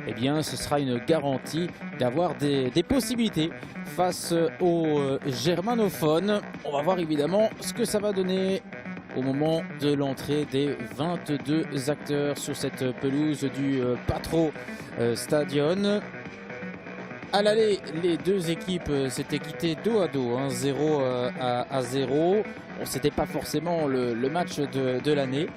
eh bien ce sera une garantie d'avoir des possibilités face aux germanophones. On va voir évidemment ce que ça va donner au moment de l'entrée des 22 acteurs sur cette pelouse du Patro Stadion. À l'aller, les deux équipes s'étaient quittées dos à dos, 0 à 0. Bon, c'était pas forcément le match de l'année.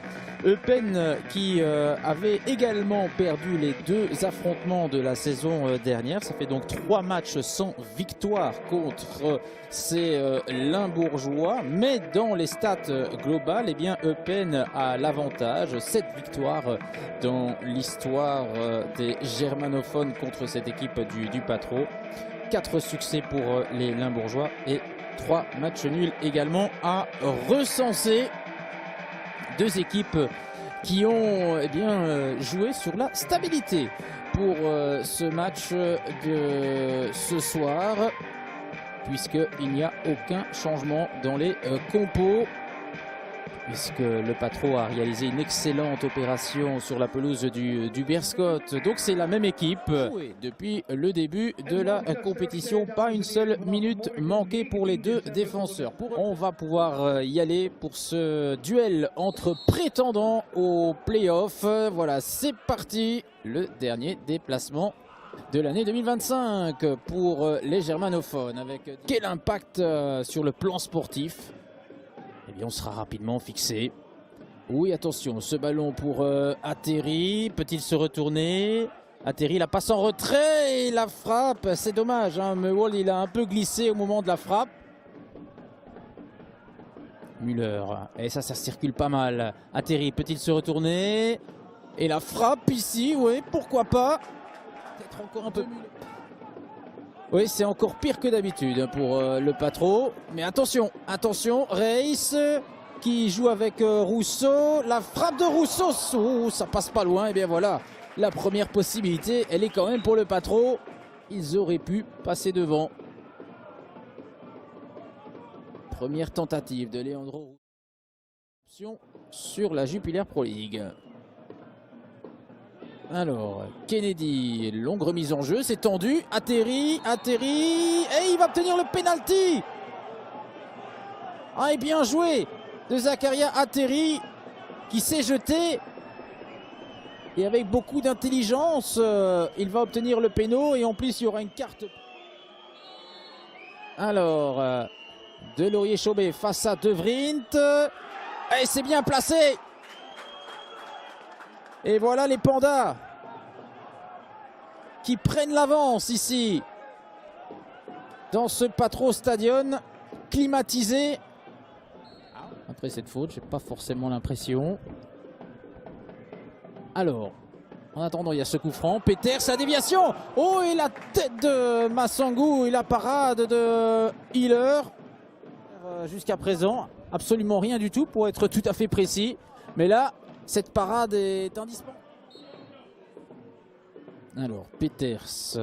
Eupen qui avait également perdu les deux affrontements de la saison dernière. Ça fait donc 3 matchs sans victoire contre ces Limbourgeois. Mais dans les stats globales, eh bien, Eupen a l'avantage. 7 victoires dans l'histoire des germanophones contre cette équipe du Patro. 4 succès pour les Limbourgeois et 3 matchs nuls également à recenser. Deux équipes qui ont joué sur la stabilité pour ce match de ce soir, puisqu'il n'y a aucun changement dans les compos, puisque le Patro a réalisé une excellente opération sur la pelouse du Berscott. Donc c'est la même équipe depuis le début de la compétition. Pas une seule minute manquée pour les deux défenseurs. On va pouvoir y aller pour ce duel entre prétendants au play-off. Voilà, c'est parti. Le dernier déplacement de l'année 2025 pour les germanophones. Avec quel impact sur le plan sportif? Eh bien, on sera rapidement fixé. Oui, attention, ce ballon pour Atterri. Peut-il se retourner? Atterri, la passe en retrait et la frappe. C'est dommage, hein. Mewald, il a un peu glissé au moment de la frappe. Müller, et ça circule pas mal. Atterri, peut-il se retourner? Et la frappe ici, oui, pourquoi pas. Peut-être encore un peu mieux. Oui, c'est encore pire que d'habitude pour le Patro. Mais attention, attention, Reis qui joue avec Rousseau. La frappe de Rousseau, ça passe pas loin. Et bien voilà, la première possibilité, elle est quand même pour le Patro. Ils auraient pu passer devant. Première tentative de Leandro sur la Jupiler Pro League. Alors, Kennedy, longue remise en jeu, c'est tendu, Atterri, et il va obtenir le penalty. Ah, et bien joué de Zakaria Atterri qui s'est jeté. Et avec beaucoup d'intelligence, il va obtenir le péno et en plus il y aura une carte. Alors, de Laurier-Chaubet face à De Vrient. Et c'est bien placé. Et voilà les pandas qui prennent l'avance ici dans ce Patro Stadion climatisé. Après cette faute, j'ai pas forcément l'impression. Alors, en attendant, il y a ce coup franc. Peter, sa déviation. Oh, et la tête de Massangou et la parade de Hiller. Jusqu'à présent, absolument rien du tout pour être tout à fait précis. Mais là, cette parade est indispensable. Alors, Peters, c'est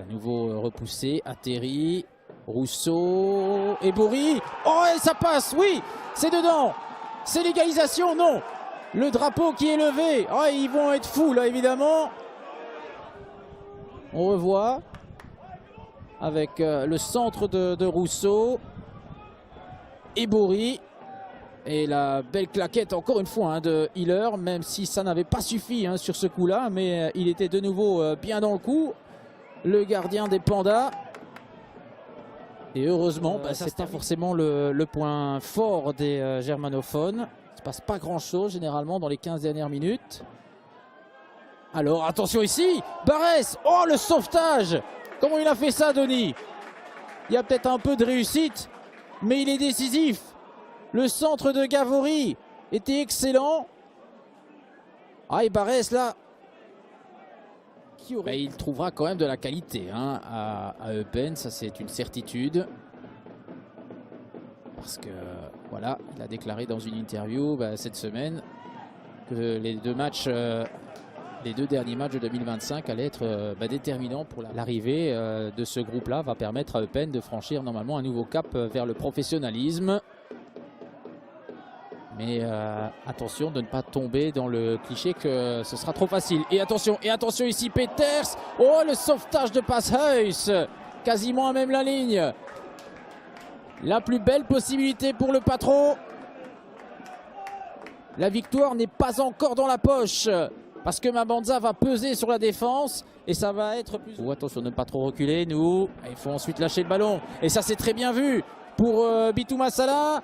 à nouveau repoussé. Atterri, Rousseau et Bory. Oh, et ça passe, oui, c'est dedans. C'est l'égalisation, non. Le drapeau qui est levé. Oh, ils vont être fous, là, évidemment. On revoit avec le centre de Rousseau et Bory. Et la belle claquette encore une fois de Hiller, même si ça n'avait pas suffi sur ce coup-là. Mais il était de nouveau bien dans le coup, le gardien des pandas. Et heureusement, c'est pas forcément le point fort des germanophones. Il ne se passe pas grand-chose généralement dans les 15 dernières minutes. Alors attention ici, Barès, oh le sauvetage. Comment il a fait ça, Denis? Il y a peut-être un peu de réussite, mais il est décisif. Le centre de Gavori était excellent. Ah, et Barès là, il trouvera quand même de la qualité à Eupen, ça c'est une certitude. Parce que voilà, il a déclaré dans une interview cette semaine que les deux derniers matchs de 2025 allaient être déterminants pour l'arrivée de ce groupe-là, va permettre à Eupen de franchir normalement un nouveau cap vers le professionnalisme. Mais attention de ne pas tomber dans le cliché que ce sera trop facile. Et attention ici Peters. Oh, le sauvetage de Pashuis, quasiment à même la ligne. La plus belle possibilité pour le patron. La victoire n'est pas encore dans la poche parce que Mabandza va peser sur la défense et ça va être plus... Oh, attention de ne pas trop reculer, nous. Il faut ensuite lâcher le ballon. Et ça, c'est très bien vu pour Bitouma Salah.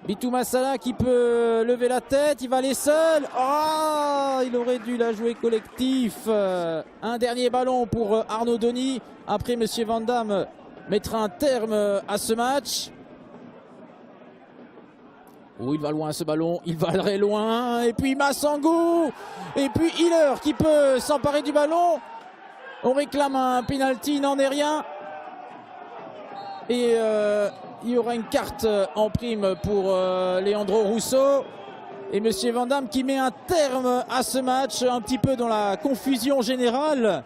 Bitouma Salah qui peut lever la tête, il va aller seul. Oh, il aurait dû la jouer collectif. Un dernier ballon pour Arnaud Denis. Après, Monsieur Van Damme mettra un terme à ce match. Oh, il va loin ce ballon, il va très loin. Et puis Massangou. Et puis Hiller qui peut s'emparer du ballon. On réclame un penalty, il n'en est rien. Et il y aura une carte en prime pour Leandro Rousseau. Et Monsieur Van Damme qui met un terme à ce match, un petit peu dans la confusion générale.